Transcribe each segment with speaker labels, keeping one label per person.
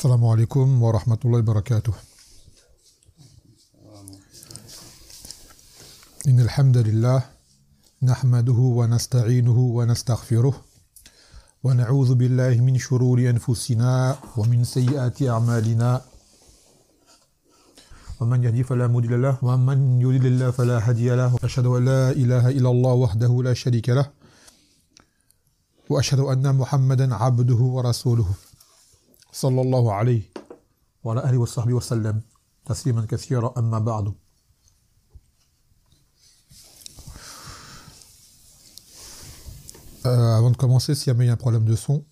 Speaker 1: السلام عليكم ورحمة الله وبركاته. إن الحمد لله نحمده ونستعينه ونستغفره ونعوذ بالله من شرور أنفسنا ومن سيئات أعمالنا ومن يهدي فلا مضل له ومن يضلل فلا هادي له وأشهد أن لا إله إلا الله وحده لا شريك له وأشهد أن محمدا عبده ورسوله صلى الله عليه وعلى آله وصحبه وسلم تسليما كثيرا أما بعد. Avant de commencer, s'il y a un problème de son,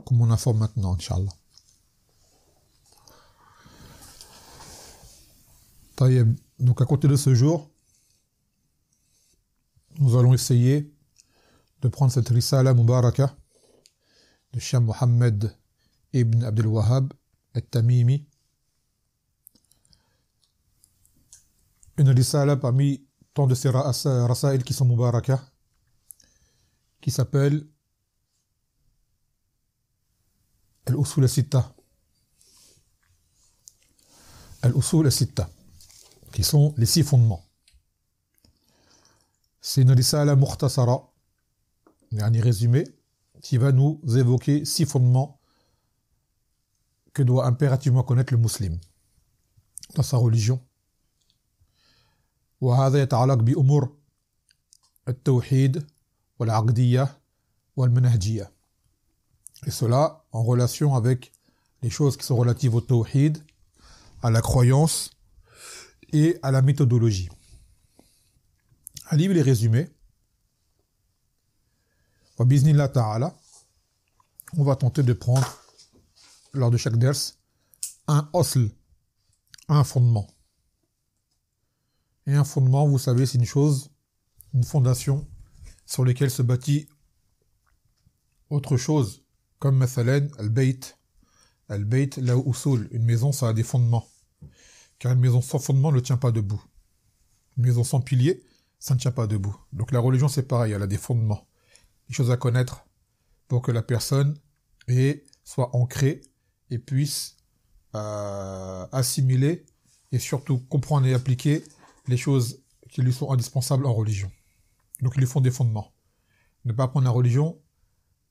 Speaker 1: comme on informe maintenant, Inch'Allah. Donc à côté de ce jour, nous allons essayer de prendre cette risala mubaraka de Cheikh Mohammed ibn Abdel Wahhab al-Tamimi. Une risala parmi tant de ces rasail qui sont mubaraka, qui s'appelle Al-Usul al-Sitta. Al-Usul al-Sitta, qui sont les 6 fondements. C'est une risala mukhtasara, yani résumé, qui va nous évoquer 6 fondements que doit impérativement connaître le musulman dans sa religion. وهذا يتعلق بأمور التوحيد والعقدية والمنهجية. Et cela en relation avec les choses qui sont relatives au tawhid, à la croyance et à la méthodologie. Un livre est résumé. Biznillah ta'ala, on va tenter de prendre, lors de chaque ders, un osl, un fondement. Et un fondement, vous savez, c'est une chose, une fondation sur laquelle se bâtit autre chose, comme mathalan al-bayt. Al-bayt, la usul, une maison, ça a des fondements. Car une maison sans fondement ne tient pas debout. Une maison sans pilier, ça ne tient pas debout. Donc la religion, c'est pareil, elle a des fondements. Des choses à connaître pour que la personne soit ancrée et puisse assimiler et surtout comprendre et appliquer les choses qui lui sont indispensables en religion. Donc ils lui font des fondements. Ne pas prendre la religion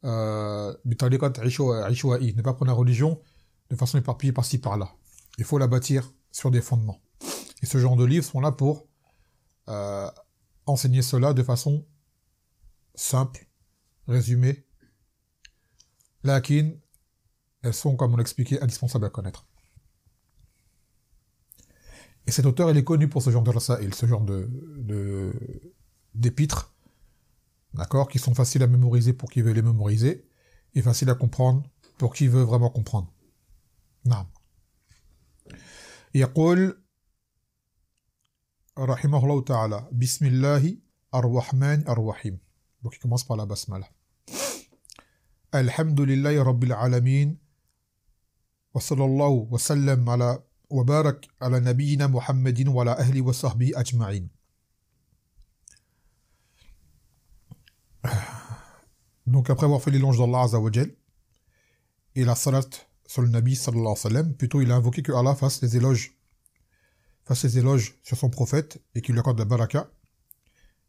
Speaker 1: ne pas prendre la religion de façon éparpillée par-ci par-là. Il faut la bâtir sur des fondements. Et ce genre de livres sont là pour enseigner cela de façon simple, résumée. Lakin, elles sont, comme on l'expliquait, indispensables à connaître. Et cet auteur, il est connu pour ce genre de rasail, ce genre d'épîtres, d'accord, qui sont faciles à mémoriser pour qui veut les mémoriser, et faciles à comprendre pour qui veut vraiment comprendre. Non. يقول رحمه الله تعالى بسم الله الرحمن الرحيم. Donc il commence par la basmala. Alhamdulillahi rabbil alamin wa sallallahu wa sallam ala wa barak ala nabiyyina Muhammadin wa ala ahli wa sahbihi ajma'in. Donc après avoir fait l'éloge d'Allah Azza wa Jal et la salat sur le Nabi sallallahu alayhi wa sallam, plutôt il a invoqué que Allah fasse les éloges sur son prophète et qu'il lui accorde la baraka,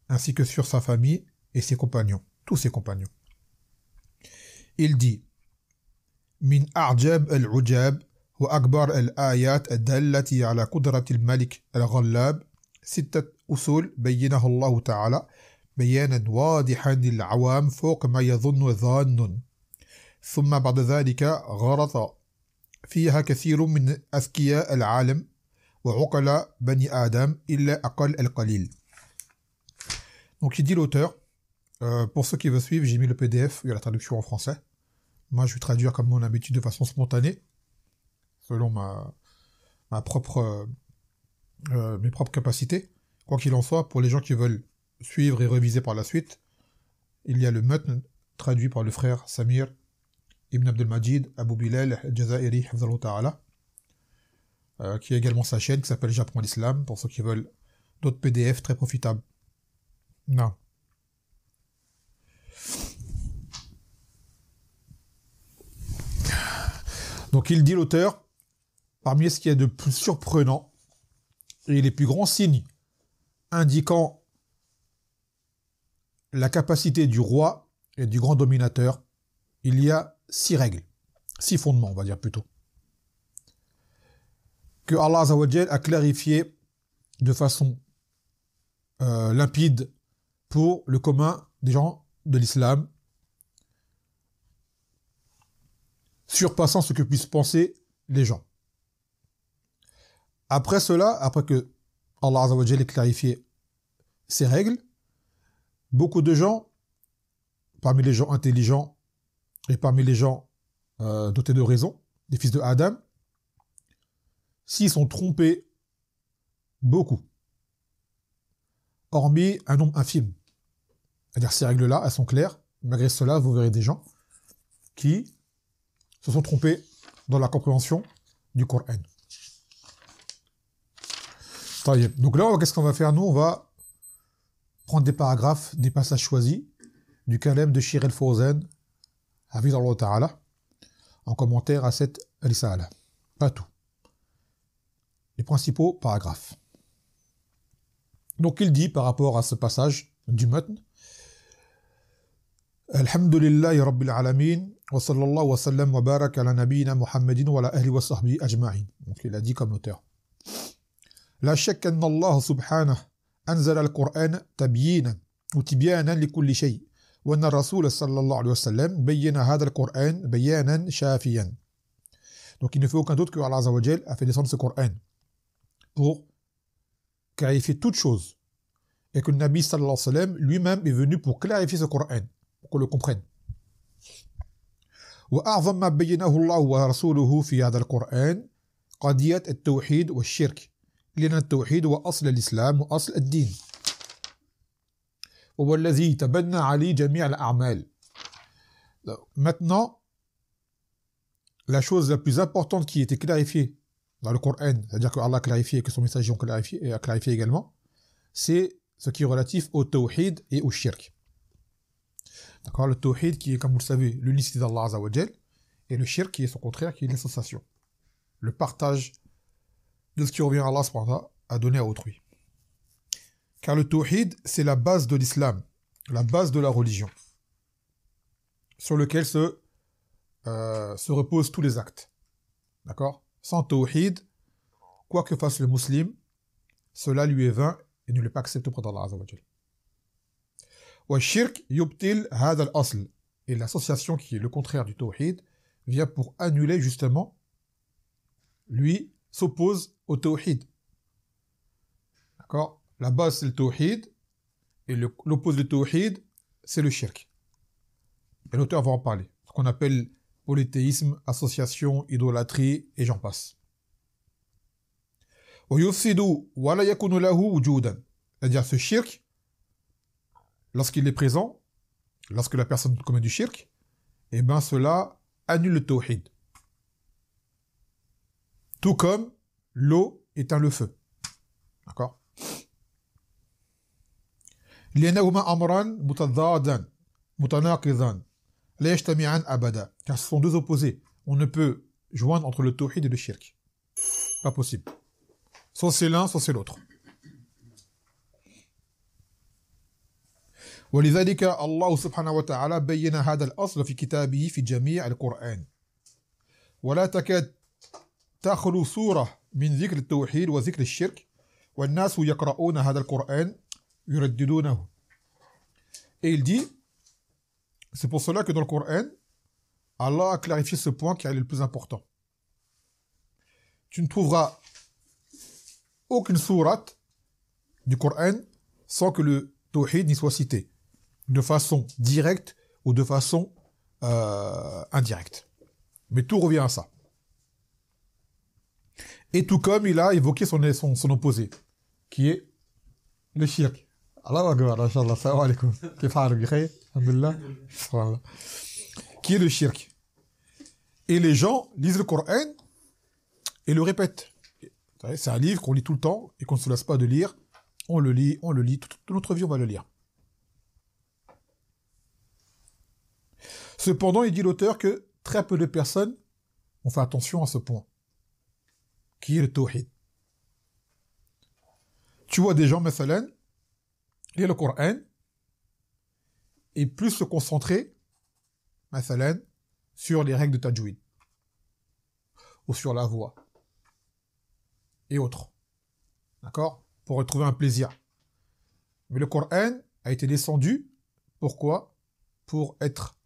Speaker 1: ainsi que sur sa famille et ses compagnons, tous ses compagnons. Il dit min a'jab al-ujab wa akbar al-ayat ad-dallati ala qudrati al-malik al-ghallab sittat usul bayyanaha Allah ta'ala بيانا واضحا للعوام فوق ما يظن ظان ثم بعد ذلك غرط فيها كثير من أذكياء العالم وعقلاء بني آدم إلا أقل القليل. Donc il dit l'auteur, pour ceux qui veulent suivre, j'ai mis le PDF, il y a la traduction en français. Moi je vais traduire comme mon habitude de façon spontanée, selon mes propres capacités. Quoi qu'il en soit, pour les gens qui veulent suivre et réviser par la suite, il y a le matn traduit par le frère Samir Ibn Abdel Majid Abu Bilal Al-Jazairi Hafzallahu Ta'ala, qui a également sa chaîne qui s'appelle J'apprends l'Islam, pour ceux qui veulent d'autres PDF très profitables. Non. Donc il dit l'auteur, parmi ce qui est de plus surprenant et les plus grands signes indiquant la capacité du roi et du grand dominateur, il y a 6 règles, 6 fondements, on va dire plutôt, que Allah Azza wa Jal a clarifié de façon limpide pour le commun des gens de l'islam, surpassant ce que puissent penser les gens. Après cela, après que Allah Azza wa Jal ait clarifié ces règles, beaucoup de gens, parmi les gens intelligents et parmi les gens dotés de raison, des fils de Adam, s'ils sont trompés, beaucoup, hormis un nombre infime. C'est-à-dire ces règles-là, elles sont claires. Malgré cela, vous verrez des gens qui se sont trompés dans la compréhension du Coran. Donc là, qu'est-ce qu'on va faire? Nous, on va prendre des paragraphes, des passages choisis du kalem de Shir el-Fawzan, hafidhahullah ta'ala, en commentaire à cette risala. Pas tout. Les principaux paragraphes. Donc il dit par rapport à ce passage du matn, Alhamdulillahi Rabbil Alamin, wa sallallahu wa sallam wa barak ala nabiyina Muhammadin wa ala ahli wa sahbihi ajma'in. Donc il a dit comme l'auteur. La shakka anna Allah subhanahu anzala al-Qur'an tabyinan wa tibyanan li kulli shay. Wa anna Rasul sallallahu alayhi wa sallam bayyana hadha al-Qur'an bayanan shafiyan. Donc il ne fait aucun doute que Allah Azza wa Jal a fait descendre ce Qur'an pour clarifier toute chose. Et que le Nabi sallallahu alayhi wa sallam lui-même est venu pour clarifier ce Qur'an, pour qu'on le comprenne. وأعظم ما بينه الله ورسوله في هذا القرآن قضية التوحيد والشرك لأن التوحيد هو أصل الإسلام وأصل الدين وهو الذي تبنى عليه جميع الأعمال. Maintenant, la chose la plus importante qui était clarifiée dans le Coran, c'est-à-dire que Allah a clarifié et que son messager a clarifié également, c'est ce qui est relatif au tawhid et au shirk. D'accord, le tawhid qui est, comme vous le savez, l'unicité d'Allah Azza wa Jal, et le shirk qui est son contraire, qui est l'association. Le partage de ce qui revient à Allah subhanahu wa ta'ala à donner à autrui. Car le tawhid, c'est la base de l'islam, la base de la religion, sur lequel se reposent tous les actes. D'accord? Sans tawhid, quoi que fasse le musulman, cela lui est vain et ne l'est pas accepté auprès d'Allah Azza wa Jal. وَالشِّرْكِ يُبْتِلْ هَذَا الْأَصْلِ. Et l'association qui est le contraire du tawhid vient pour annuler justement, lui s'oppose au tawhid. D'accord? La base c'est le tawhid et l'opposé du tawhid c'est le shirk. Et l'auteur va en parler. Ce qu'on appelle polythéisme, association, idolâtrie et j'en passe. وَيُفْسِدُ وَلَا يَكُنُ لَهُ وُجُودًا. C'est-à-dire ce shirk, lorsqu'il est présent, lorsque la personne commet du shirk, eh bien cela annule le tawhid. Tout comme l'eau éteint le feu. D'accord? لأنهما أمران متضادان متناقضان لا يجتمعان أبدا. Car ce sont deux opposés. On ne peut joindre entre le tawhid et le shirk. Pas possible. Soit c'est l'un, soit c'est l'autre. ولذلك الله سبحانه وتعالى بين هذا الأصل في كتابه في جميع القرآن ولا تكاد تخلو سورة من ذكر التوحيد وذكر الشرك والناس يقرؤون هذا القرآن يرددونه. Et il dit, c'est pour cela que dans le Coran, Allah a clarifié ce point qui est le plus important. Tu ne trouveras aucune sourate du Coran sans que le tawhid n'y soit cité, de façon directe ou de façon indirecte. Mais tout revient à ça. Et tout comme il a évoqué son opposé, qui est le shirk. Allah Akbar, Inch'Allah, salam alaikum. Qui est le shirk. Et les gens lisent le Coran et le répètent. C'est un livre qu'on lit tout le temps et qu'on ne se lasse pas de lire. On le lit, toute notre vie on va le lire. Cependant, il dit l'auteur que très peu de personnes on fait attention à ce point, qui est le tawhid. Tu vois des gens, مثلا, lire le Coran, et plus se concentrer, مثلا, sur les règles de tajwid, ou sur la voix, et autres. D'accord? Pour retrouver un plaisir. Mais le Coran a été descendu, pourquoi? Pour être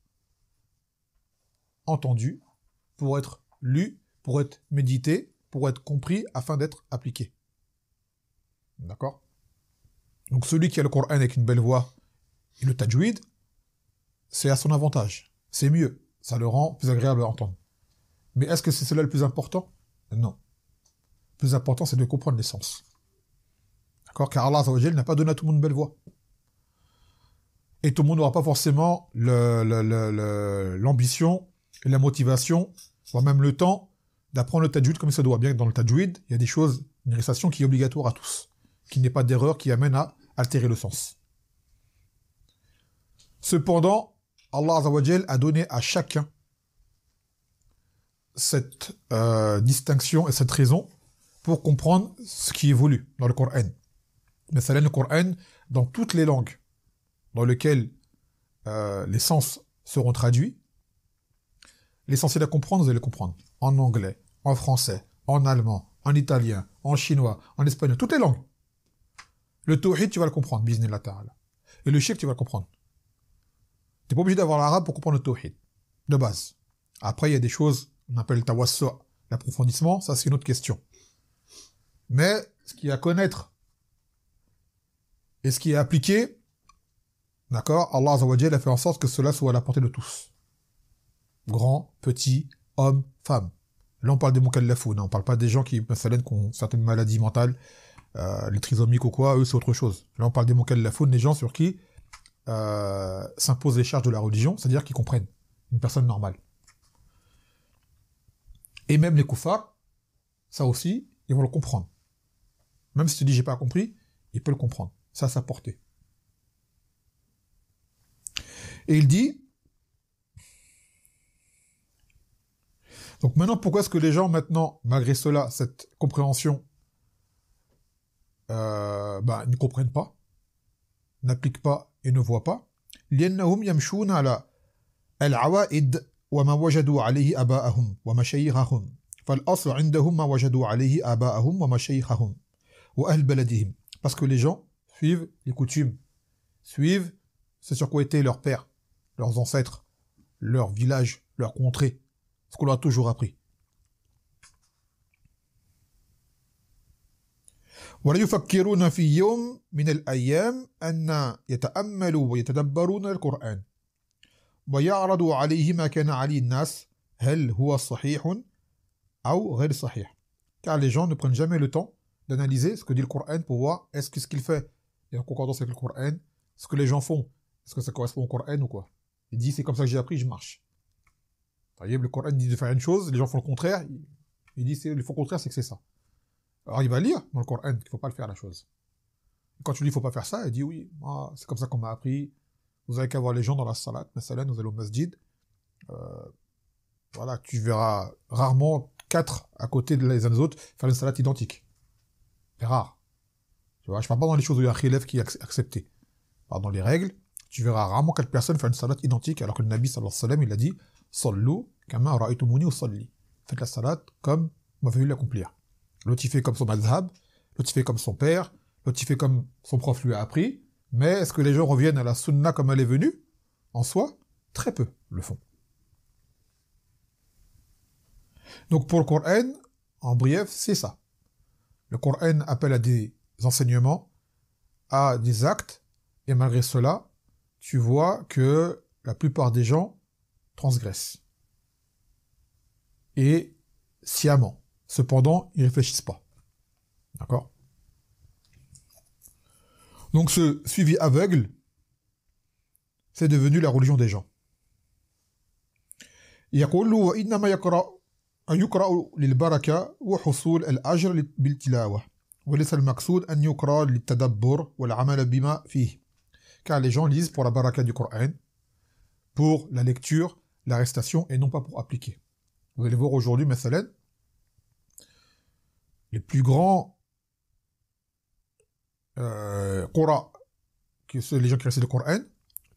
Speaker 1: entendu, pour être lu, pour être médité, pour être compris, afin d'être appliqué. D'accord? Donc celui qui a le Coran avec une belle voix et le tajwid, c'est à son avantage. C'est mieux. Ça le rend plus agréable à entendre. Mais est-ce que c'est cela le plus important? Non. Le plus important, c'est de comprendre l'essence. D'accord? Car Allah Azza wa Jalla n'a pas donné à tout le monde une belle voix. Et tout le monde n'aura pas forcément l'ambition et la motivation, voire même le temps d'apprendre le tajwid comme il se doit. Bien que dans le tajwid, il y a des choses, une récitation qui est obligatoire à tous, qu'il n'y ait pas d'erreur qui amène à altérer le sens. Cependant, Allah Azza wa Jalla a donné à chacun cette distinction et cette raison pour comprendre ce qui est voulu dans le Coran. Mais ça, le Coran, dans toutes les langues dans lesquelles les sens seront traduits, l'essentiel à comprendre, vous allez comprendre. En anglais, en français, en allemand, en italien, en chinois, en espagnol, toutes les langues. Le tawhid, tu vas le comprendre, bismillah ta'ala. Et le shirk, tu vas le comprendre. Tu n'es pas obligé d'avoir l'arabe pour comprendre le tawhid, de base. Après, il y a des choses, on appelle le tawassu', l'approfondissement, ça c'est une autre question. Mais ce qui est à connaître et ce qui est appliqué, d'accord, Allah Azza wa Jalla a fait en sorte que cela soit à la portée de tous. Grands, petits, hommes, femmes. Là, on parle des mukallafoun, on parle pas des gens qui ont certaines maladies mentales, les trisomiques ou quoi, eux c'est autre chose. Là, on parle des mukallafoun, des gens sur qui s'imposent les charges de la religion, c'est-à-dire qu'ils comprennent, une personne normale. Et même les koufars, ça aussi, ils vont le comprendre. Même si tu dis j'ai pas compris, il peut le comprendre. Ça à sa portée. Et il dit, donc maintenant, pourquoi est-ce que les gens maintenant, malgré cela, cette compréhension, ne comprennent pas, n'appliquent pas et ne voient pas? لأنهم يمشون على العوائد وما وجدوا عليه آباءهم ومشايخهم فالأصل عندهم ما وجدوا عليه آباءهم ومشايخهم وأهل بلدهم. Parce que les gens suivent les coutumes, suivent ce sur quoi étaient leurs pères, leurs ancêtres, leur village, leur contrée, ce qu'on leur a toujours appris. ولا يفكرون في يوم من الأيام أن يتأملوا ويتدبرون القرآن ويعرضوا عليه ما كان عليه الناس هل هو صحيح أو غير صحيح. Car les gens ne prennent jamais le temps d'analyser ce que dit le Coran pour voir est-ce que ce qu'il fait est en concordance avec le Coran, ce que les gens font, est-ce que ça correspond au Coran ou quoi. Il dit c'est comme ça que j'ai appris, je marche. Le Coran dit de faire une chose, les gens font le contraire, il dit le faux contraire c'est que c'est ça. Alors il va lire dans le Coran qu'il ne faut pas le faire la chose. Et quand tu lui dis il ne faut pas faire ça, il dit oui, c'est comme ça qu'on m'a appris, vous avez qu'à voir les gens dans la salat, mesela, nous allons au masjid, voilà, tu verras rarement 4 à côté les uns des autres faire une salat identique. C'est rare. Tu vois, je parle pas dans les choses où il y a un khilaf qui est accepté. Dans les règles, tu verras rarement 4 personnes faire une salat identique, alors que le Nabi sallallahu alayhi wa sallam, il a dit Sallu kama ra'aytumuni usalli. Faites la salat comme vous m'avez vu l'accomplir. L'autre il fait comme son madhab, l'autre il fait comme son père, l'autre il fait comme son prof lui a appris, mais est-ce que les gens reviennent à la sunna comme elle est venue? En soi, très peu le font. Donc pour le Coran, en bref, c'est ça. Le Coran appelle à des enseignements, à des actes, et malgré cela, tu vois que la plupart des gens transgressent. Et sciemment. Cependant, ils ne réfléchissent pas. D'accord? Donc ce suivi aveugle, c'est devenu la religion des gens. يقول وإنما يقرأ للبركة وحصول الأجر بالتلاوة وليس المقصود أن يقرأ للتدبر والعمل بما فيه. Car les gens lisent pour la baraka du Coran, pour la lecture, la récitation et non pas pour appliquer. Vous allez voir aujourd'hui, مثلا, les plus grands Qura, qui sont les gens qui récitent le Coran,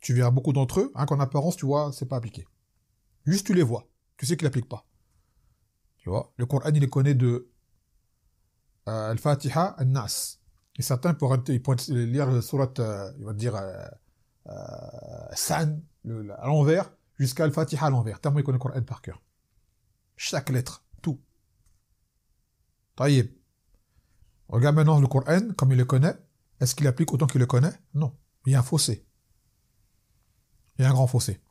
Speaker 1: tu verras beaucoup d'entre eux, hein, qu'en apparence, tu vois, c'est pas appliqué. Juste tu les vois, tu sais qu'ils l'appliquent pas. Tu vois, le Coran, il les connaît de Al-Fatiha, Al-Nas. Et certains pourraient lire le surat, il va dire, San, à l'envers, jusqu'à Al-Fatiha à l'envers, tellement il connaît le Coran par cœur. Chaque lettre, tout. Taïeb. Regarde maintenant le Coran, comme il le connaît. Est-ce qu'il applique autant qu'il le connaît? Non. Il y a un fossé. Il y a un grand fossé.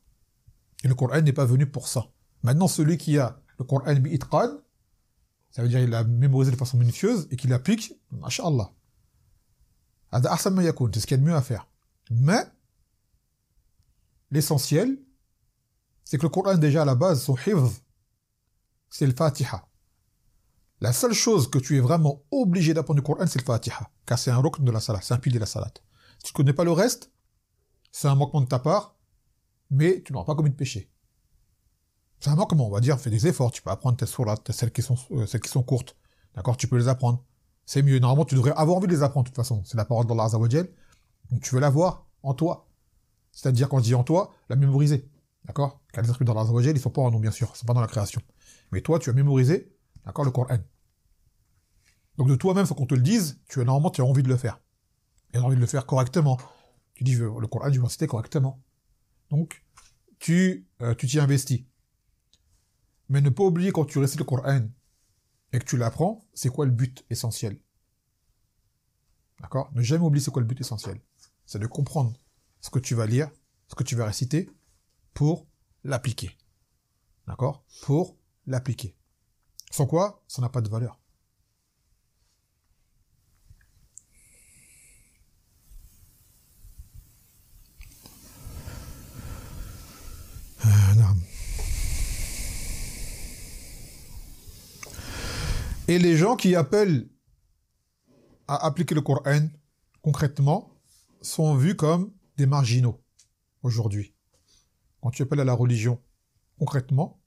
Speaker 1: Et le Coran n'est pas venu pour ça. Maintenant, celui qui a le Coran bi-itqan, ça veut dire qu'il l'a mémorisé de façon minutieuse et qu'il l'applique, masha'Allah. Hada ahsan ma yakoun, c'est ce qu'il y a de mieux à faire. Mais, l'essentiel, c'est que le Coran, déjà à la base, son hifz, c'est le Fatiha. La seule chose que tu es vraiment obligé d'apprendre du Coran, c'est le Fatiha. Car c'est un rukn de la salat, c'est un pilier de la salat. Si tu ne connais pas le reste, c'est un manquement de ta part, mais tu n'auras pas commis de péché. C'est un manquement, on va dire, fais des efforts, tu peux apprendre tes sourates, celles qui sont courtes. D'accord, tu peux les apprendre. C'est mieux. Normalement, tu devrais avoir envie de les apprendre, de toute façon. C'est la parole d'Allah Azza wa Jal. Donc tu veux l'avoir en toi. C'est-à-dire, quand je dis en toi, la mémoriser. D'accord? Car les esprits d'Allah Azza wa Jal, ils sont pas en nous, bien sûr. C'est pas dans la création. Mais toi, tu as mémorisé, d'accord, le Coran. Donc de toi-même, faut qu'on te le dise, normalement, tu as envie de le faire. Et envie de le faire correctement. Tu dis, le Coran, je veux citer correctement. Donc, tu t'y investis. Mais ne pas oublier, quand tu récites le Coran et que tu l'apprends, c'est quoi le but essentiel? D'accord? Ne jamais oublier c'est quoi le but essentiel. C'est de comprendre ce que tu vas lire, ce que tu vas réciter, pour l'appliquer. D'accord? Pour l'appliquer. Sans quoi, ça n'a pas de valeur. Non. Et les gens qui appellent à appliquer le Coran concrètement sont vus comme des marginaux aujourd'hui. Quand tu appelles à la religion concrètement,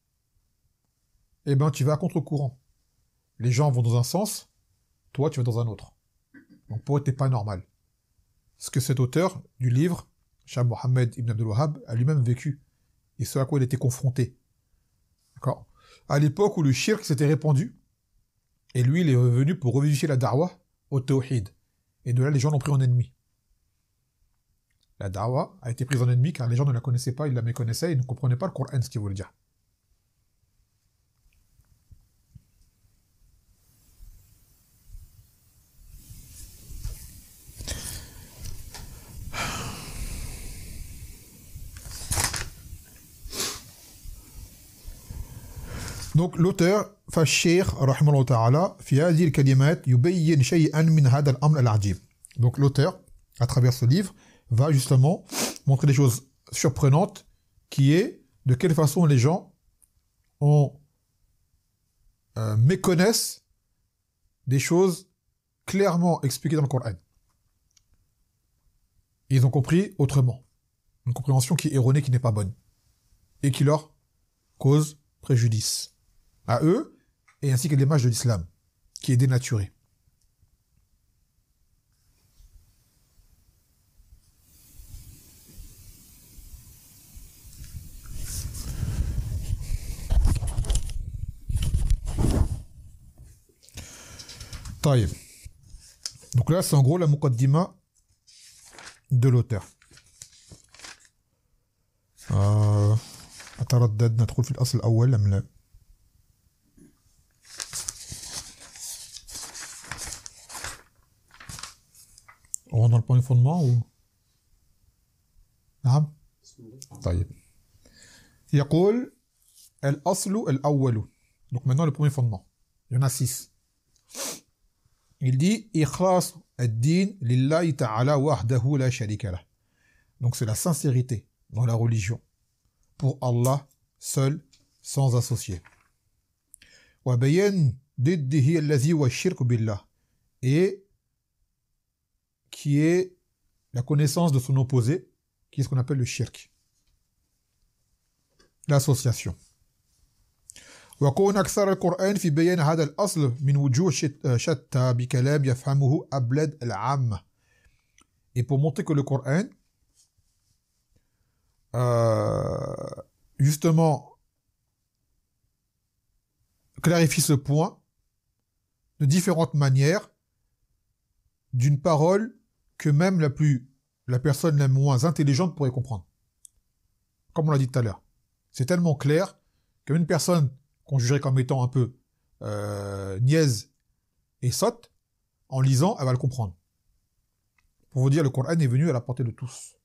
Speaker 1: eh ben tu vas à contre-courant. Les gens vont dans un sens, toi tu vas dans un autre. Donc pour eux t'es pas normal. Ce que cet auteur du livre, Cheikh Mohammed ibn Abdul Wahhab, a lui-même vécu et ce à quoi il était confronté. D'accord? À l'époque où le shirk s'était répandu, et lui, il est revenu pour revivifier la da'wah au tawhid. Et de là, les gens l'ont pris en ennemi. La da'wah a été prise en ennemi car les gens ne la connaissaient pas, ils la méconnaissaient, ils ne comprenaient pas le Coran, ce qu'il voulait dire. Donc l'auteur فالشيخ رحمه الله تعالى في هذه الكلمات يبين شيئا من هذا الأمر العجيب. Donc l'auteur, à travers ce livre, va justement montrer des choses surprenantes, qui est de quelle façon les gens méconnaissent des choses clairement expliquées dans le Coran. Ils ont compris autrement. Une compréhension qui est erronée, qui n'est pas bonne. Et qui leur cause préjudice. À eux, et ainsi qu'à l'image de l'islam, qui est dénaturée. طيب. Donc là, c'est en gros la muqaddima de l'auteur. أتردد ندخل في الأصل الأول أم لا؟ On rentre dans le point de fondement ou نعم طيب يقول الأصل الأول. Donc maintenant le premier fondement, il y en a 6. Il dit إخلاص الدين لله تعالى وحده لا شريك له. Donc c'est la sincérité dans la religion pour Allah seul, sans associé. وبيان ضده الذي هو الشرك بالله, et qui est la connaissance de son opposé, qui est ce qu'on appelle le shirk, l'association. وكون أكثر القرآن في بيان هذا الأصل من وجوه شتى بكلام يفهمه أبلد العامة. Et pour montrer que le Coran justement clarifie ce point de différentes manières d'une parole que même la personne la moins intelligente pourrait comprendre. Comme on l'a dit tout à l'heure. C'est tellement clair qu'une personne qu'on jugerait comme étant un peu niaise et sotte, en lisant, elle va le comprendre. Pour vous dire, le Coran est venu à la portée de tous.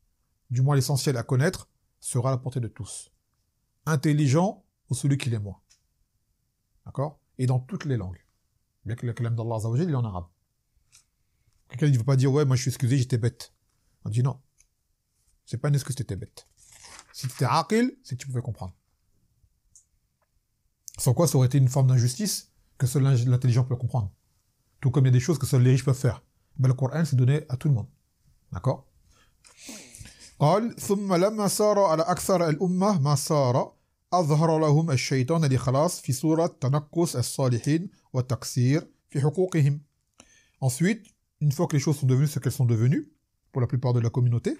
Speaker 1: Du moins, l'essentiel à connaître sera à la portée de tous. Intelligent ou celui qui l'est moins. D'accord? Et dans toutes les langues. Bien que le kalam d'Allah Azza wa Jal, il est en arabe. Quelqu'un ne veut pas dire, ouais, moi je suis excusé, j'étais bête. On dit non. C'est pas une excuse, t'étais bête. Si t'étais aqil, c'est que tu pouvais comprendre. Sans quoi, ça aurait été une forme d'injustice que seul l'intelligent peut comprendre. Tout comme il y a des choses que seuls les riches peuvent faire. Ben, le Coran, c'est donné à tout le monde. D'accord? قال ثم لما صار على أكثر الأمة ما صار أظهر لهم الشيطان الإخلاص في صورة تنقص الصالحين والتقصير في حقوقهم. Ensuite, une fois que les choses sont devenues ce qu'elles sont devenues, pour la plupart de la communauté,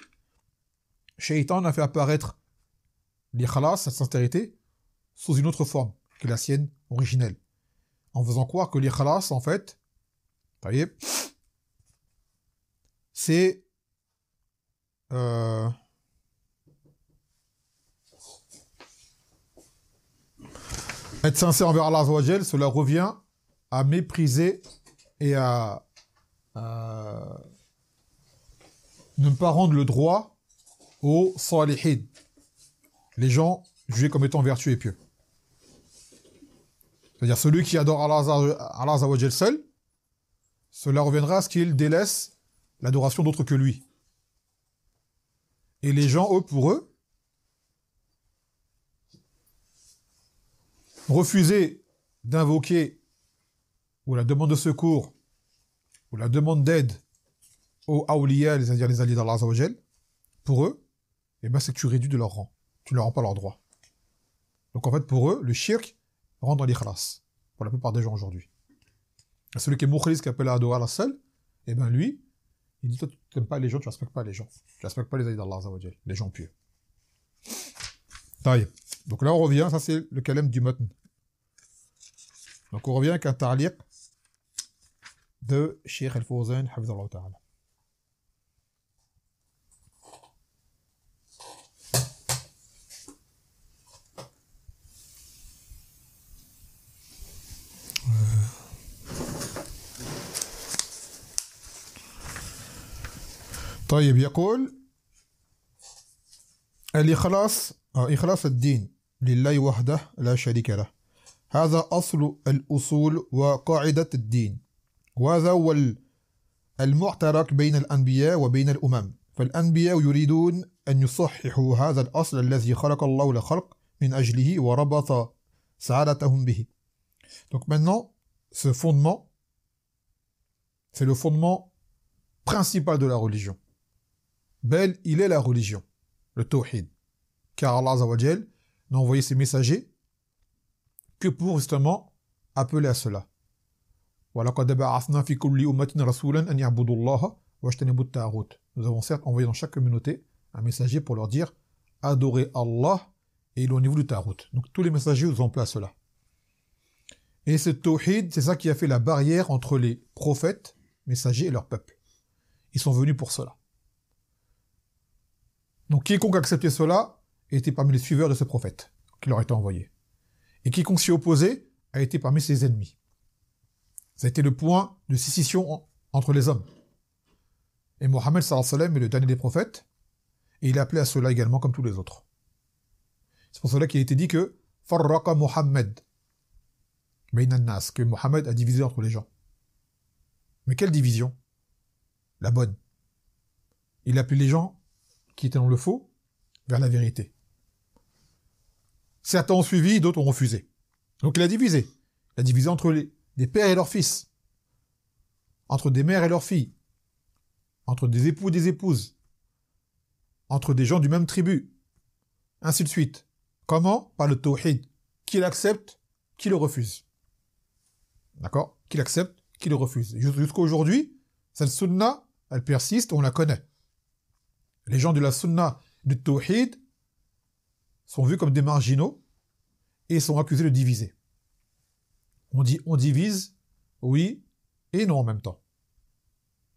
Speaker 1: Shaitan a fait apparaître l'ikhlas, cette sincérité, sous une autre forme que la sienne originelle. En faisant croire que l'ikhlas, en fait, c'est être sincère envers Allah Azza wa Jal, cela revient à mépriser et à ne pas rendre le droit aux salihin, les gens jugés comme étant vertueux et pieux. C'est-à-dire celui qui adore Allah Azza wa Jal seul, cela reviendra à ce qu'il délaisse l'adoration d'autres que lui. Et les gens, eux, pour eux, refuser d'invoquer ou la demande de secours ou la demande d'aide aux awliya, c'est-à-dire les alliés d'Allah Azza wa Jal, pour eux, eh ben, c'est que tu réduis de leur rang. Tu ne leur rends pas leur droit. Donc en fait, pour eux, le shirk rentre dans l'ikhlas, pour la plupart des gens aujourd'hui. Et celui qui est mukhlis, qui appelle à adorer Allah seul, eh ben lui, il dit, toi, tu n'aimes pas les gens, tu ne respectes pas les gens. Tu ne respectes pas les alliés d'Allah Azza wa Jal, les gens pieux. Taïe. Donc là, on revient, ça c'est le kalem du matn. Donc on revient avec un ta'liq de Cheikh Al-Fawzan, hafizallahu ta'ala. طيب يقول الإخلاص إخلاص الدين لله وحده لا شريك له هذا أصل الأصول وقاعدة الدين وهذا هو المعترك بين الأنبياء وبين الأمم فالأنبياء يريدون أن يصححوا هذا الأصل الذي خلق الله الخلق من أجله وربط سعادتهم به. Donc maintenant, ce fondement, c'est le fondement principal de la religion. Bel, il est la religion, le tawhid. Car Allah Azza wa Jal n'a envoyé ses messagers que pour justement appeler à cela. وَلَقَدْ بَعَثْنَا فِي كُلِّ أُمَّةٍ رَسُولًا أَنْ يَعْبُدُوا اللَّهَ وَاجْتَنِبُوا الطَّاغُوتَ. Nous avons certes envoyé dans chaque communauté un messager pour leur dire adorez Allah et éloignez-vous du tarout. Donc tous les messagers nous ont appelé à cela. Et ce tawhid, c'est ça qui a fait la barrière entre les prophètes, messagers et leur peuple. Ils sont venus pour cela. Donc quiconque acceptait cela était parmi les suiveurs de ce prophète qui leur a été envoyé. Et quiconque s'y opposait a été parmi ses ennemis. Ça a été le point de scission entre les hommes. Et Mohammed sallallahu alayhi wa sallam est le dernier des prophètes, et il est appelé à cela également comme tous les autres. C'est pour cela qu'il a été dit que Farraqa Muhammad Bayna an-nas, que Mohammed a divisé entre les gens. Mais quelle division? La bonne. Il a appelé les gens qui étaient dans le faux vers la vérité. Certains ont suivi, d'autres ont refusé. Donc il a divisé. Il a divisé entre des pères et leurs fils, entre des mères et leurs filles, entre des époux et des épouses, entre des gens du même tribu, ainsi de suite. Comment? Par le tawhid. Qui l'accepte, qui le refuse. D'accord? Qui l'accepte, qui le refuse. Jusqu'à aujourd'hui, cette sunna, elle persiste, on la connaît. Les gens de la sunna du tawhid sont vus comme des marginaux et sont accusés de diviser. On dit on divise, oui et non en même temps.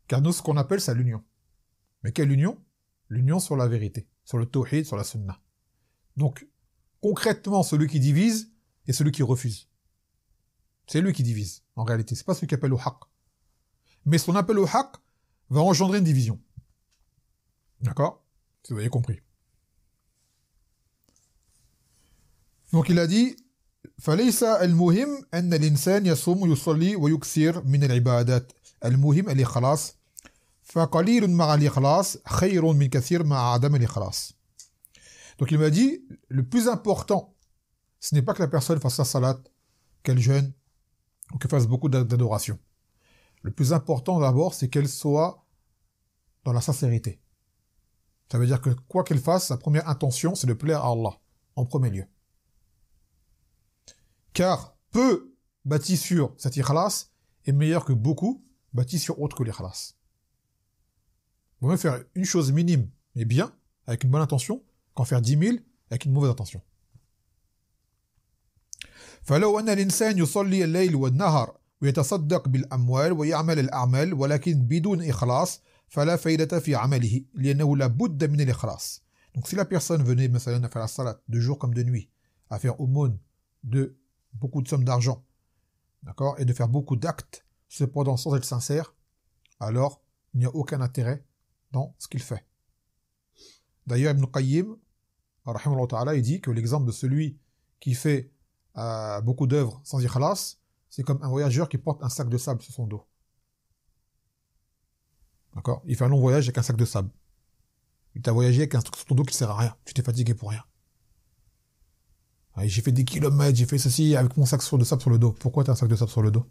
Speaker 1: Car nous, ce qu'on appelle, c'est l'union. Mais quelle union? L'union sur la vérité, sur le tawhid, sur la sunna. Donc, concrètement, celui qui divise est celui qui refuse. C'est lui qui divise, en réalité. C'est pas celui qui appelle au haqq. Mais son appel au haqq va engendrer une division. D'accord? Si vous avez compris. Donc il a dit فليس المهم أن الإنسان يصوم ويصلي ويكثر من العبادات المهم الإخلاص فقليل مع الإخلاص خير من كثير مع عدم الإخلاص. Donc il m'a dit le plus important ce n'est pas que la personne fasse sa salat, qu'elle jeûne ou qu'elle fasse beaucoup d'adoration. Le plus important d'abord c'est qu'elle soit dans la sincérité. Ça veut dire que quoi qu'elle fasse, sa première intention c'est de plaire à Allah en premier lieu. Car peu bâti sur cet ikhlas est meilleur que beaucoup bâti sur autre que l'ikhlas. Vous pouvez faire une chose minime, mais bien, avec une bonne intention, qu'en faire 10 000 avec une mauvaise intention. فلو أن الإنسان يصلي الليل والنهار ويتصدق بالأموال ويعمل الأعمال ولكن بدون إخلاص فلا فائدة في عمله لأنه لا بد من الإخلاص. Donc si la personne venait مثلا à faire la salat de jour comme de nuit, à faire aumône de beaucoup de sommes d'argent, d'accord, et de faire beaucoup d'actes, cependant sans être sincère, alors il n'y a aucun intérêt dans ce qu'il fait. D'ailleurs, Ibn Qayyim, rahimahullah ta'ala, il dit que l'exemple de celui qui fait beaucoup d'œuvres sans ikhlas, c'est comme un voyageur qui porte un sac de sable sur son dos. D'accord? Il fait un long voyage avec un sac de sable. Il t'a voyagé avec un truc sur ton dos qui ne sert à rien. Tu t'es fatigué pour rien. J'ai fait des kilomètres, j'ai fait ceci avec mon sac de sable sur le dos. Pourquoi tu as un sac de sable sur le dos?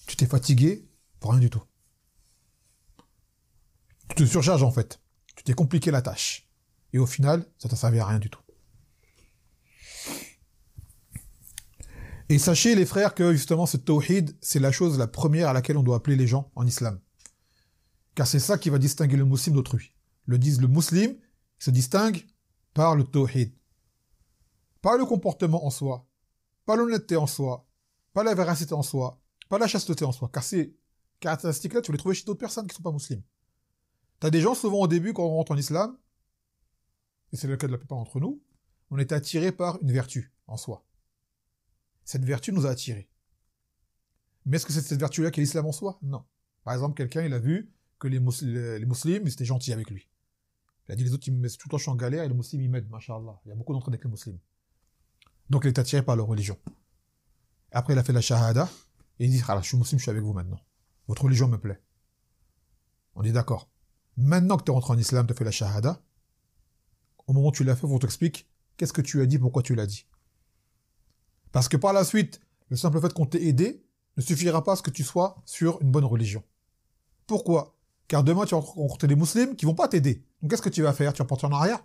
Speaker 1: Tu t'es fatigué pour rien du tout. Tu te surcharges en fait. Tu t'es compliqué la tâche. Et au final, ça t'a servi à rien du tout. Et sachez les frères que justement ce tawhid, c'est la chose la première à laquelle on doit appeler les gens en islam. Car c'est ça qui va distinguer le musulman d'autrui. Le musulman se distingue par le tawhid. Pas le comportement en soi, pas l'honnêteté en soi, pas la véracité en soi, pas la chasteté en soi. Car ces caractéristiques-là, tu les trouves chez d'autres personnes qui ne sont pas musulmanes. T'as des gens, souvent au début, quand on rentre en islam, et c'est le cas de la plupart d'entre nous, on est attiré par une vertu en soi. Cette vertu nous a attirés. Mais est-ce que c'est cette vertu-là qui est l'islam en soi? Non. Par exemple, quelqu'un, il a vu que les musulmans, ils étaient gentils avec lui. Il a dit, les autres, ils me mettent tout le temps, je suis en galère, et les musulmans, ils m'aident, machallah. Il y a beaucoup d'entre eux avec les musulmans. Donc il est attiré par leur religion. Après il a fait la shahada, et il dit, je suis musulman, je suis avec vous maintenant. Votre religion me plaît. On est d'accord. Maintenant que tu es rentré en islam, tu as fait la shahada, au moment où tu l'as fait, on t'explique qu'est-ce que tu as dit, pourquoi tu l'as dit. Parce que par la suite, le simple fait qu'on t'ait aidé ne suffira pas à ce que tu sois sur une bonne religion. Pourquoi? Car demain tu vas rencontrer des musulmans qui vont pas t'aider. Donc qu'est-ce que tu vas faire? Tu vas partir en arrière?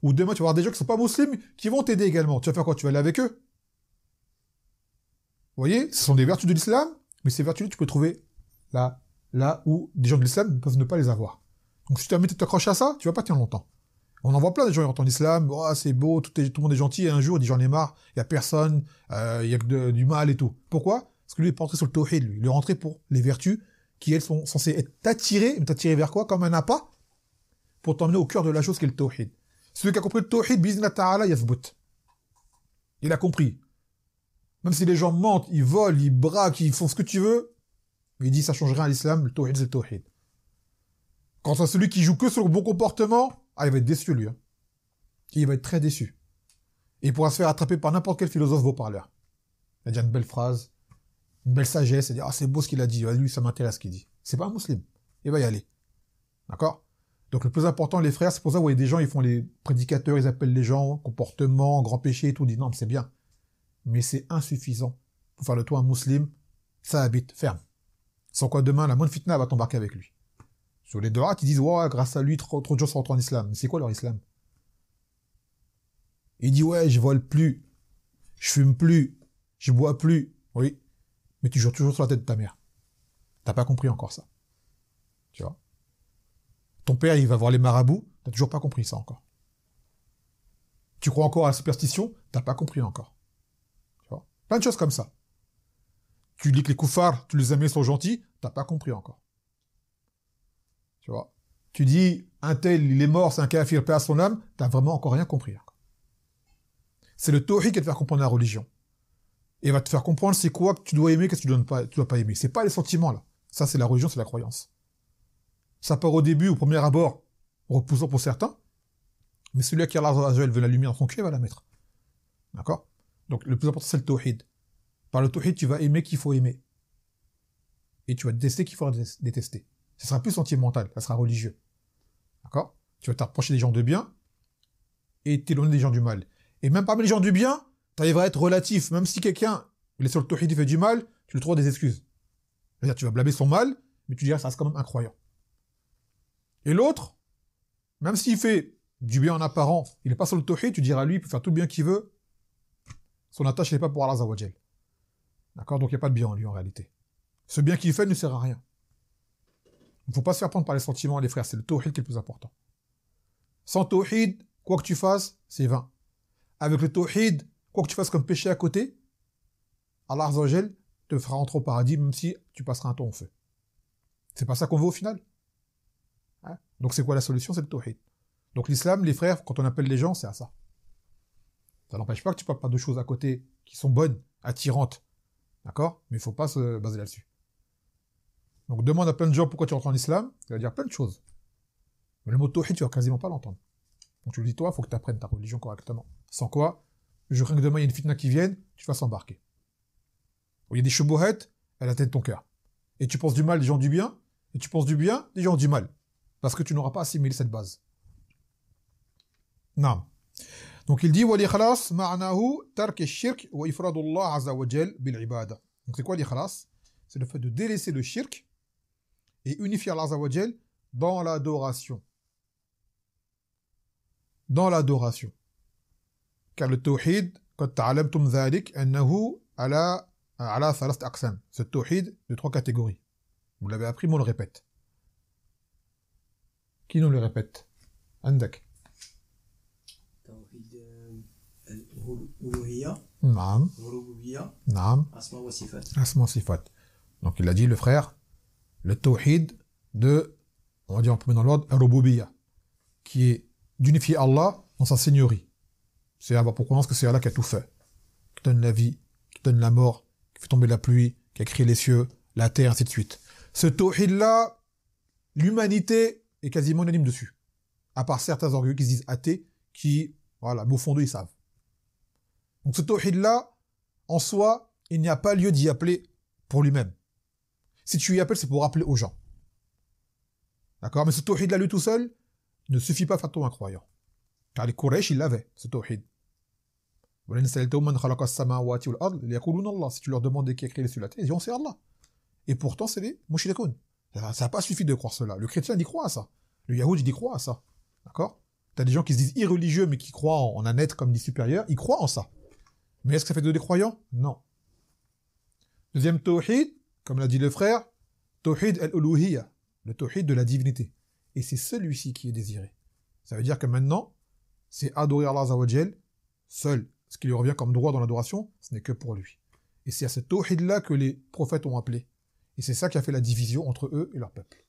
Speaker 1: Ou demain, tu vas avoir des gens qui sont pas musulmans, qui vont t'aider également. Tu vas faire quoi? Tu vas aller avec eux. Vous voyez? Ce sont des vertus de l'islam, mais ces vertus-là, tu peux trouver là où des gens de l'islam peuvent ne pas les avoir. Donc si tu t'accroches à ça, tu vas pas tenir longtemps. On en voit plein des gens qui rentrent en islam, oh, c'est beau, tout le monde est gentil, et un jour, il dit j'en ai marre, il y a personne, il y a que du mal et tout. Pourquoi? Parce que lui, il est pas rentré sur le tawhid, lui. Il est rentré pour les vertus qui, elles, sont censées être t'attirer, mais t'attirer vers quoi? Comme un appât, pour t'emmener au cœur de la chose qui est le tawhid. Celui qui a compris le tawhid, bi'izna ta'ala, yathbut. Il a compris. Même si les gens mentent, ils volent, ils braquent, ils font ce que tu veux, mais il dit ça change rien à l'islam, le tawhid c'est le tawhid. Quant à celui qui joue que sur le bon comportement, il va être déçu lui. Il va être très déçu. Et il pourra se faire attraper par n'importe quel philosophe beau parleur. Il va dire une belle phrase, une belle sagesse, il va dire c'est beau ce qu'il a dit, lui ça m'intéresse ce qu'il dit. C'est pas un musulman. Il va y aller. D'accord? Donc le plus important, les frères, c'est pour ça, vous voyez des gens, ils font les prédicateurs, ils appellent les gens, comportement, grand péché et tout, ils disent non, mais c'est bien. Mais c'est insuffisant pour faire de toi un musulman, ça habite, ferme. Sans quoi demain, la moindre fitna va t'embarquer avec lui. Sur les droites, ils disent, ouais, grâce à lui, trop de gens sont rentrés en islam. Mais c'est quoi leur islam? Il dit, ouais, je vole plus, je fume plus, je bois plus, oui, mais tu joues toujours sur la tête de ta mère. T'as pas compris encore ça. Tu vois. Ton père, il va voir les marabouts, t'as toujours pas compris ça encore. Tu crois encore à la superstition, t'as pas compris encore. Tu vois. Plein de choses comme ça. Tu dis que les koufars, tu les aimes, sont gentils, t'as pas compris encore. Tu vois. Tu dis, un tel, il est mort, c'est un kafir, paix à son âme, t'as vraiment encore rien compris. C'est le tawhid qui va te faire comprendre la religion. Et va te faire comprendre c'est quoi que tu dois aimer, qu'est-ce que tu dois pas aimer. C'est pas les sentiments, là. Ça, c'est la religion, c'est la croyance. Ça part au début, au premier abord, repoussant pour certains, mais celui à qui Allah veut la lumière dans son cul, il va la mettre. D'accord? Donc, le plus important, c'est le tawhid. Par le tawhid, tu vas aimer qu'il faut aimer. Et tu vas détester qu'il faut détester. Ce sera plus sentimental, ça sera religieux. D'accord? Tu vas t'approcher des gens de bien et t'éloigner des gens du mal. Et même parmi les gens du bien, t'arriveras à être relatif. Même si quelqu'un, il est sur le tawhid, il fait du mal, tu lui trouves des excuses. C'est-à-dire, tu vas blâmer son mal, mais tu diras, ça reste quand même incroyant. Et l'autre, même s'il fait du bien en apparence, il n'est pas sur le tawhid, tu diras, lui, il peut faire tout le bien qu'il veut. Son attache n'est pas pour Allah Azza wa Jal. D'accord? Donc il n'y a pas de bien en lui, en réalité. Ce bien qu'il fait ne sert à rien. Il ne faut pas se faire prendre par les sentiments, les frères. C'est le tawhid qui est le plus important. Sans tawhid, quoi que tu fasses, c'est vain. Avec le tawhid, quoi que tu fasses comme péché à côté, Allah Azza wa Jal te fera entrer au paradis, même si tu passeras un temps au feu. C'est pas ça qu'on veut au final. Hein? Donc c'est quoi la solution? C'est le tawhid. Donc l'islam, les frères, quand on appelle les gens, c'est à ça. Ça n'empêche pas que tu parles pas de choses à côté qui sont bonnes, attirantes. D'accord? Mais il faut pas se baser là-dessus. Donc demande à plein de gens pourquoi tu rentres en islam, il va dire plein de choses. Mais le mot tawhid, tu vas quasiment pas l'entendre. Donc tu lui dis, toi, il faut que tu apprennes ta religion correctement. Sans quoi, je crains que demain il y ait une fitna qui vienne, tu vas s'embarquer. Il y a des shubuhat, elle atteint ton cœur. Et tu penses du mal des gens du bien, et tu penses du bien des gens du mal. Parce que tu n'auras pas assimilé cette base. Non. Donc il dit, wal-ikhlas ma'nahu tark ash-shirk wa ifradullah azza wa jal bil-ibada. Donc c'est quoi l'ikhlas? C'est le fait de délaisser le shirk et unifier Allah azza wa jal dans l'adoration. Dans l'adoration. Car le tawhid, قد تعلمتم ذلك أنه على ثلاث أقسام. C'est le tawhid de trois catégories. Vous l'avez appris, mais on le répète. Qui nous le répète? عندك.
Speaker 2: توحيد الألوهية.
Speaker 1: نعم.
Speaker 2: الربوبية.
Speaker 1: نعم.
Speaker 2: أسماء وصفات.
Speaker 1: أسماء وصفات. Donc il a dit le frère, le tawhid de, on va dire en premier dans l'ordre, al-rububiyya, qui est d'unifier Allah dans sa seigneurie. C'est avoir pour croyance que c'est Allah qui a tout fait. Qui donne la vie, qui donne la mort, qui fait tomber la pluie, qui a créé les cieux, la terre, ainsi de suite. Ce tawhid-là, l'humanité est quasiment unanime dessus. À part certains orgueilleux qui se disent athées, qui, voilà, mais au fond d'eux, ils savent. Donc ce tawhid-là, en soi, il n'y a pas lieu d'y appeler pour lui-même. Si tu y appelles, c'est pour rappeler aux gens. D'accord? Mais ce tawhid-là, lui tout seul, ne suffit pas à faire tomber un croyant. Car les Quraysh, ils l'avaient, ce tawhid. Si tu leur demandais qui a créé les cieux et la terre, ils diront c'est Allah. Et pourtant, c'est les mushrikoun. Ça n'a pas suffi de croire cela. Le chrétien, il y croit à ça. Le yahoud, il y croit à ça. D'accord? T'as des gens qui se disent irreligieux, mais qui croient en un être comme dit supérieur, ils croient en ça. Mais est-ce que ça fait de des croyants? Non. Deuxième tawhid, comme l'a dit le frère, tawhid al-uluhiyya, le tawhid de la divinité. Et c'est celui-ci qui est désiré. Ça veut dire que maintenant, c'est adorer Allah Azza wa Jal seul. Ce qui lui revient comme droit dans l'adoration, ce n'est que pour lui. Et c'est à ce tawhid-là que les prophètes ont appelé. Et c'est ça qui a fait la division entre eux et leur peuple.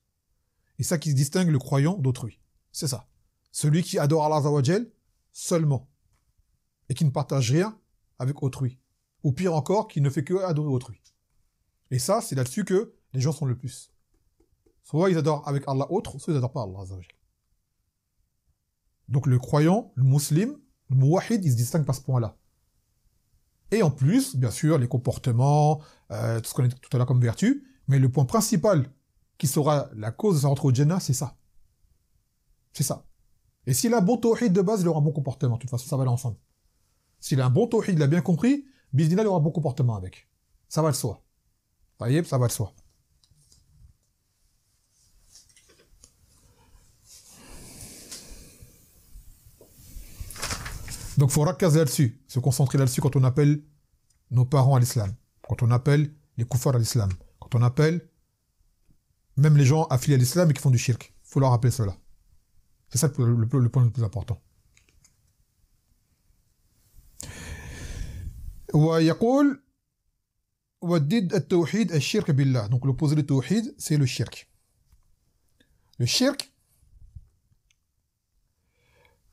Speaker 1: Et ça qui distingue le croyant d'autrui. C'est ça. Celui qui adore Allah Azza wa Jal seulement. Et qui ne partage rien avec autrui. Ou pire encore, qui ne fait que adorer autrui. Et ça, c'est là-dessus que les gens sont le plus. Soit ils adorent avec Allah autre, soit ils n'adorent pas Allah Azza wa Jal. Donc le croyant, le musulman, le muwahid, il se distingue par ce point-là. Et en plus, bien sûr, les comportements, tout ce qu'on a dit tout à l'heure comme vertu, mais le point principal qui sera la cause de sa rentrée au Jannah, c'est ça. C'est ça. Et s'il a un bon tawhid de base, il aura un bon comportement. De toute façon, ça va aller ensemble. S'il a un bon tawhid, il a bien compris, bismillah, il aura un bon comportement avec. Ça va de soi. Vous voyez, ça va de soi. Donc, il faut rakaser là-dessus, se concentrer là-dessus quand on appelle nos parents à l'islam, quand on appelle les koufars à l'islam, quand on appelle même les gens affiliés à l'islam et qui font du shirk. Il faut leur rappeler cela. C'est ça le point le plus important. ويقول وضد التوحيد الشرك بالله. Donc l'opposé du tawhid, c'est le shirk. Le shirk,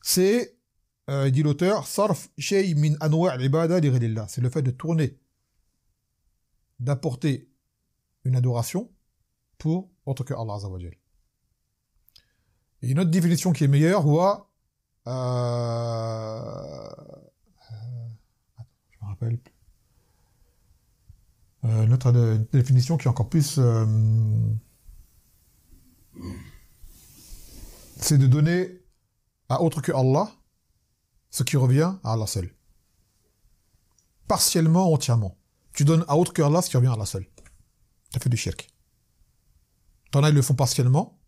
Speaker 1: c'est, dit l'auteur, صرف شيء من أنواع العبادة لغير الله. C'est le fait de tourner, d'apporter une adoration pour autre que Allah Azza wa Jal. Et une autre définition qui est meilleure, je me rappelle plus. Notre définition qui est encore plus, c'est de donner à autre que Allah ce qui revient à Allah seul. Partiellement, entièrement. Tu donnes à autre que Allah ce qui revient à Allah seul. Tu as fait du shirk. T'en as, ils le font partiellement,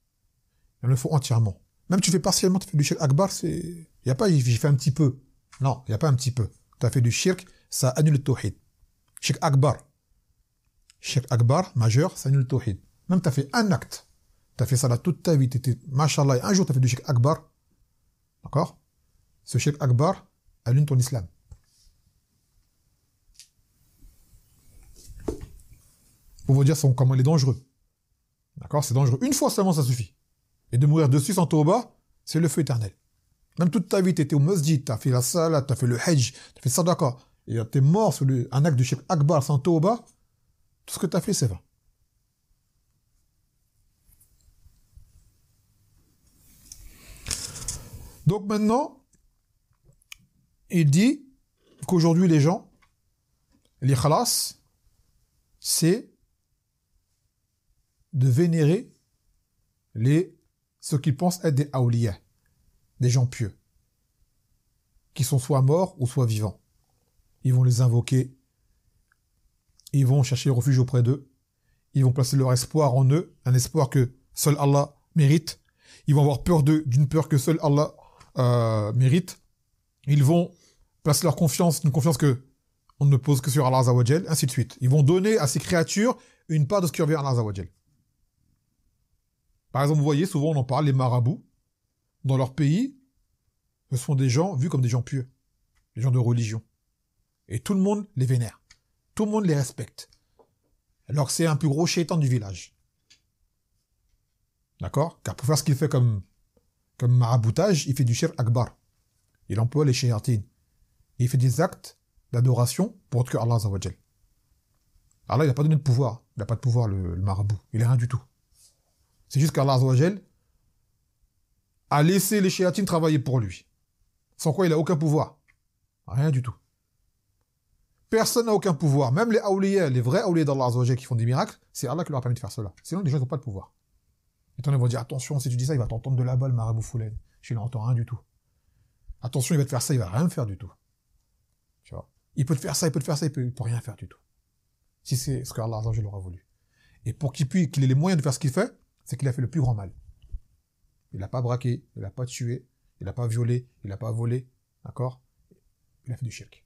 Speaker 1: ils le font entièrement. Même tu fais partiellement, tu fais du shirk akbar, il n'y a pas, j'ai fait un petit peu. Non, il n'y a pas un petit peu. Tu as fait du shirk, ça annule le tawhid. Shirk akbar. Shirk akbar, majeur, ça annule le tawhid. Même tu as fait un acte. Tu as fait ça là toute ta vie, tu étais, mashallah, et un jour tu as fait du shirk akbar. D'accord? Ce shirk akbar annule ton islam. Pour vous dire comment il est dangereux. D'accord? C'est dangereux. Une fois seulement, ça suffit. Et de mourir dessus sans tauba, c'est le feu éternel. Même toute ta vie, tu étais au masjid, tu as fait la salat, tu as fait le hajj, tu as fait sadaqa, et tu es mort sur un acte de shirk akbar sans tauba, tout ce que tu as fait, c'est vain. Donc maintenant, il dit qu'aujourd'hui, les gens, les khalas, c'est de vénérer ceux qu'ils pensent être des awliya, des gens pieux, qui sont soit morts ou soit vivants. Ils vont les invoquer, ils vont chercher refuge auprès d'eux, ils vont placer leur espoir en eux, un espoir que seul Allah mérite, ils vont avoir peur d'eux, d'une peur que seul Allah mérite, ils vont placer leur confiance, une confiance que on ne pose que sur Allah Azza wa Jal, ainsi de suite. Ils vont donner à ces créatures une part de ce qui revient à Allah Azza wa Jal. Par exemple, vous voyez, souvent on en parle, les marabouts, dans leur pays, ce sont des gens vus comme des gens pieux, des gens de religion. Et tout le monde les vénère. Tout le monde les respecte. Alors que c'est un plus gros shaitan du village. D'accord? Car pour faire ce qu'il fait comme maraboutage, il fait du shirk akbar. Il emploie les shayatines. Il fait des actes d'adoration pour autre que Allah Azza wa Jal. Allah, il n'a pas donné de pouvoir. Il n'a pas de pouvoir, le marabout. Il n'a rien du tout. C'est juste qu'Allah Azza wa Jal a laissé les shayatines travailler pour lui. Sans quoi il n'a aucun pouvoir. Rien du tout. Personne n'a aucun pouvoir. Même les awliya, les vrais awliya d'Allah Azza wa Jal qui font des miracles, c'est Allah qui leur a permis de faire cela. Sinon, les gens n'ont pas de pouvoir. Et ils vont dire, attention, si tu dis ça, il va t'entendre de là-bas, le marabout Foulaine. Je n'entends rien du tout. Attention, il va te faire ça, il va rien faire du tout. Tu vois. Il peut te faire ça, il peut rien faire du tout. Si c'est ce que Allah Azza wa Jal aura voulu. Et pour qu'il ait les moyens de faire ce qu'il fait, c'est qu'il a fait le plus grand mal. Il n'a pas braqué, il n'a pas tué, il n'a pas violé, il n'a pas volé, d'accord? Il a fait du shirk.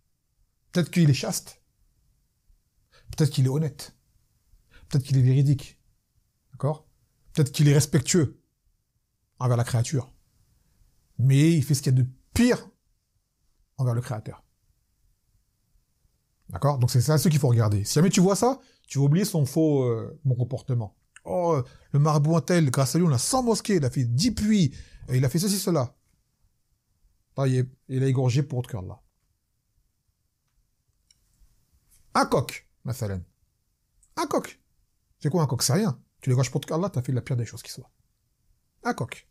Speaker 1: Peut-être qu'il est chaste, peut-être qu'il est honnête, peut-être qu'il est véridique, d'accord? Peut-être qu'il est respectueux envers la créature, mais il fait ce qu'il y a de pire envers le créateur. D'accord? Donc c'est ça ce qu'il faut regarder. Si jamais tu vois ça, tu vas oublier son faux bon comportement. Oh, le marabout tel, grâce à lui, on a 100 mosquées, il a fait 10 puits, il a fait ceci, cela. Il a égorgé pour autre qu'Allah. Un coq, mathalan. Un coq. C'est quoi un coq? C'est rien. Tu l'égorges pour autre qu'Allah, t'as fait la pire des choses qui soit. Un coq.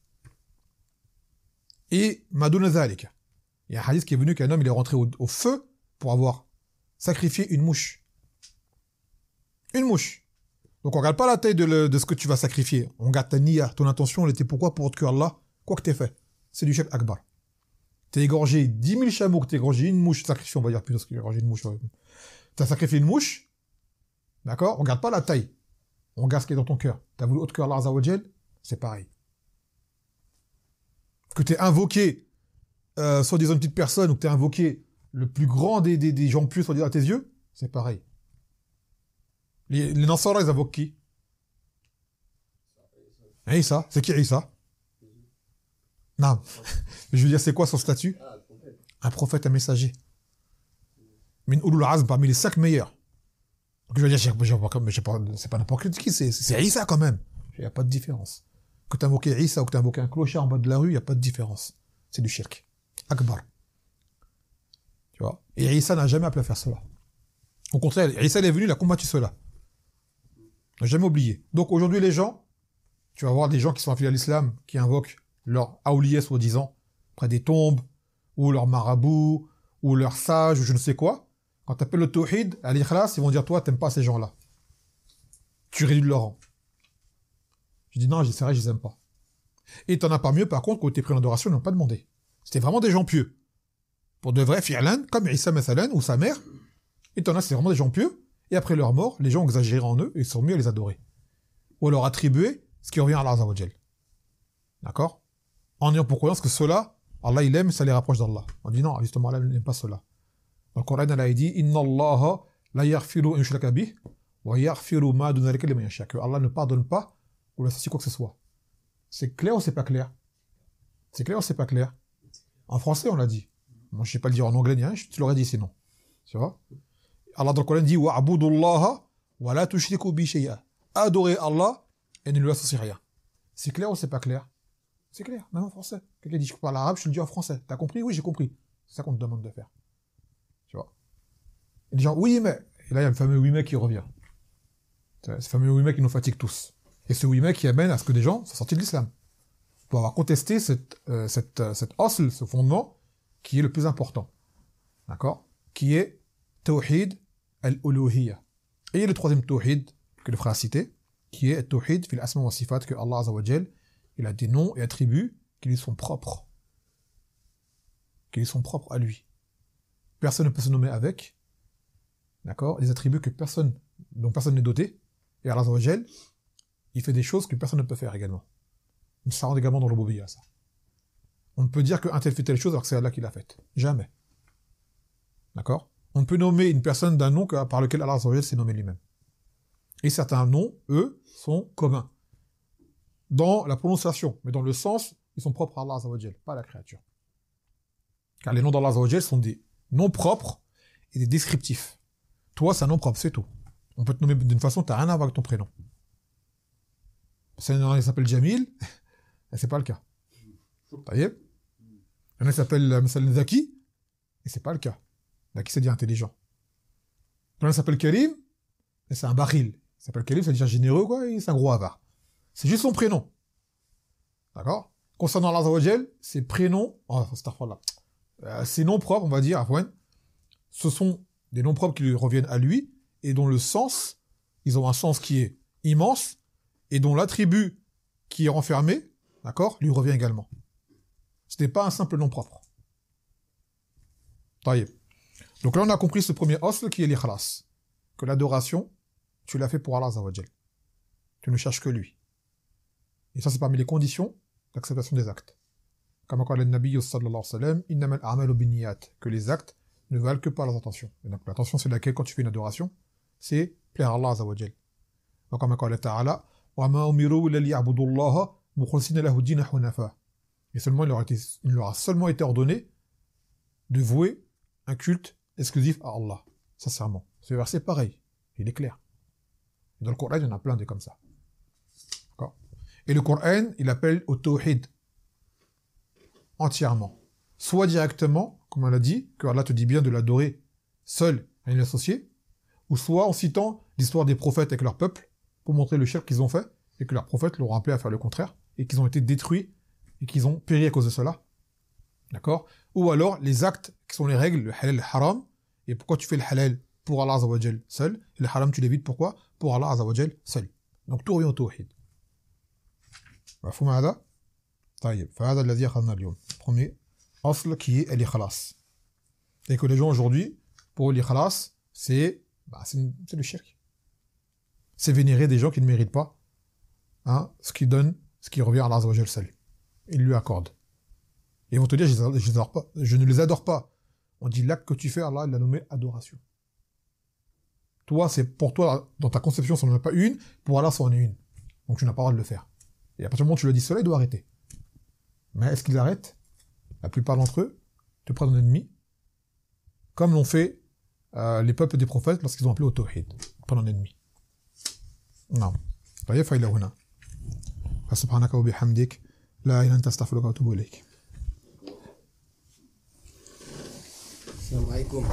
Speaker 1: Et Madouna Zalika. Il y a un hadith qui est venu qu'un homme il est rentré au feu pour avoir sacrifié une mouche. Une mouche. Donc on regarde pas la taille de ce que tu vas sacrifier. On regarde ta niya, ton intention, elle était pourquoi? Pour autre que Allah. Quoi que t'aies fait. C'est du shirk akbar. T'as égorgé 10 000 chameaux, que t'as égorgé une mouche, sacrifié, on va dire plutôt ce qu'il a égorgé une mouche. T'as sacrifié une mouche. D'accord? On regarde pas la taille. On regarde ce qui est dans ton cœur. T'as voulu autre que Allah Azza wa Jal, c'est pareil. Que t'aies invoqué soi-disant une petite personne ou que tu as invoqué le plus grand des gens pieux soi-disant à tes yeux, c'est pareil. Les Nasara, ils invoquent qui? Isa. C'est qui Isa? Non. Je veux dire, c'est quoi son statut? Un prophète, un messager. Min ulul azm, parmi les 5 meilleurs. Donc je veux dire, c'est pas n'importe qui, c'est Isa quand même. Il n'y a pas de différence. Que tu as invoqué Isa ou que tu as invoqué un clochard en bas de la rue, il n'y a pas de différence. C'est du shirk. Akbar. Tu vois? Et Isa n'a jamais appelé à faire cela. Au contraire, Isa est venu, il a combattu cela. Il n'a jamais oublié. Donc aujourd'hui, les gens, tu vas voir des gens qui sont affiliés à l'islam, qui invoquent leur aoulier soi-disant, près des tombes, ou leur marabout, ou leur sage, ou je ne sais quoi. Quand tu appelles le tawhid, à l'ikhlas, ils vont dire, toi, t'aimes pas ces gens-là. Tu réduis de leur rang. Je dis, non, c'est vrai, je les aime pas. Et t'en as pas mieux, par contre, quand t'es pris en adoration, ils n'ont pas demandé. C'était vraiment des gens pieux. Pour de vrais fi'lan, comme Isa Mathalan, ou sa mère. Et t'en as, c'est vraiment des gens pieux. Et après leur mort, les gens ont exagéré en eux, et ils sont mis à les adorer. Ou à leur attribuer ce qui revient à Allah Azza wa Jal. D'accord? En ayant pour croyance que cela, Allah il aime, ça les rapproche d'Allah. On dit non, justement, Allah n'aime pas cela. Dans le Coran, Allah a dit, Inna Allah la yaghfiru an yushraka bih, wa yaghfiru ma duna dhalika liman yasha. Que Allah ne pardonne pas ou l'associe quoi que ce soit. C'est clair ou c'est pas clair? C'est clair ou c'est pas clair? En français, on l'a dit. Moi, je sais pas le dire en anglais ni rien, je te l'aurais dit sinon. Tu vois? Allah dans le Coran dit, wa'abudullaha wa la tushriku bi shay'a. Adorez Allah et ne lui associez rien. C'est clair ou c'est pas clair? C'est clair, même en français. Quelqu'un dit je parle arabe, je te le dis en français. T'as compris? Oui, j'ai compris. C'est ça qu'on te demande de faire. Tu vois? Et les gens, oui, mais. Et là, il y a le fameux oui, mais qui revient. C'est ce fameux oui, mais qui nous fatigue tous. Et ce oui, mais qui amène à ce que des gens soient sortis de l'islam. Pour avoir contesté cette asl, ce fondement, qui est le plus important. D'accord? Qui est Tawhid al-Uluhiyya. Et il y a le troisième Tawhid que le frère a cité, qui est Tawhid fil asma wa sifat, que Allah Azza wa Jal, il a des noms et attributs qui lui sont propres. Qui lui sont propres à lui. Personne ne peut se nommer avec. D'accord? Des attributs dont personne n'est doté. Et Allah Azza wa Jal, il fait des choses que personne ne peut faire également. Ça rentre également dans le rububiyya, ça. On ne peut dire qu'un tel fait telle chose alors que c'est Allah qui l'a faite. Jamais. D'accord? On ne peut nommer une personne d'un nom par lequel Allah Azza wa Jal s'est nommé lui-même. Et certains noms, eux, sont communs. Dans la prononciation, mais dans le sens, ils sont propres à Allah Azza wa Jal, pas à la créature. Car les noms d'Allah Azza wa Jal sont des noms propres et des descriptifs. Toi, c'est un nom propre, c'est tout. On peut te nommer d'une façon, tu n'as rien à voir avec ton prénom. Si un nom s'appelle Jamil, c'est pas le cas. Taïeb. Il y en a qui s'appelle Zaki, et c'est pas le cas. Zaki, c'est dire intelligent. Il y en a qui s'appelle Karim, et c'est un baril. Il s'appelle Karim, ça veut dire généreux, quoi, et c'est un gros avare. C'est juste son prénom. D'accord? Concernant Allah Azza wa Jal, ses prénoms, ses noms propres, on va dire, Afwan, ce sont des noms propres qui lui reviennent à lui, et dont le sens, ils ont un sens qui est immense, et dont l'attribut qui est renfermé, d'accord, lui revient également. Ce n'est pas un simple nom propre. Taïeb. Donc là, on a compris ce premier osle qui est l'ikhlas. Que l'adoration, tu l'as fait pour Allah Azza wa Jal. Tu ne cherches que lui. Et ça, c'est parmi les conditions d'acceptation des actes. Comme dit le Nabi sallallahu alayhi wa sallam, innamal a'malu binniyat, que les actes ne valent que par les intentions. Et donc l'intention, c'est laquelle quand tu fais une adoration? C'est plaire à Allah Azza wa Jal. Donc comme dit Ta'ala, wa ma umiru illa liya'budu Allah mukhlisina lahu ad-din hunafa. Et seulement, il leur a seulement été ordonné de vouer un culte exclusif à Allah. Sincèrement. Ce verset, pareil. Il est clair. Et dans le Coran, il y en a plein de comme ça. D'accord? Et le Coran, il appelle au tawhid. Entièrement. Soit directement, comme on l'a dit, que Allah te dit bien de l'adorer seul et l'associer, ou soit en citant l'histoire des prophètes avec leur peuple, pour montrer le shirk qu'ils ont fait, et que leurs prophètes l'ont appelé à faire le contraire, et qu'ils ont été détruits, et qu'ils ont péri à cause de cela. D'accord? Ou alors, les actes qui sont les règles, le halal et le haram, et pourquoi tu fais le halal pour Allah Azza wa Jal seul, et le haram tu l'évites pourquoi? Pour Allah Azza wa Jal seul. Donc tout revient au tawhid. مفهوم هذا؟ طيب فهذا الذي أخذنا اليوم. Premier asl qui est l'ikhlas. Et que les gens aujourd'hui, pour l'ikhlas, c'est le shirk. C'est vénérer des gens qui ne méritent pas ce qui donne, ce qui revient à Allah Azza wa Jal seul. Il lui accorde. Et ils vont te dire, je les adore pas. Je ne les adore pas. On dit l'acte que tu fais, Allah, il l'a nommé adoration. Toi, c'est pour toi, dans ta conception, ça n'en est pas une. Pour Allah, ça en est une. Donc tu n'as pas le droit de le faire. Et à partir du moment où tu lui dis cela, il doit arrêter. Mais est-ce qu'ils arrêtent? La plupart d'entre eux te prennent un ennemi, comme l'ont fait les peuples des prophètes lorsqu'ils ont appelé au tawhid. Prennent un ennemi. Non. طيب فإلى هنا فسبحانك وبحمدك لا إله إلا أنت أستغفرك وأتوب إليك.
Speaker 2: السلام عليكم.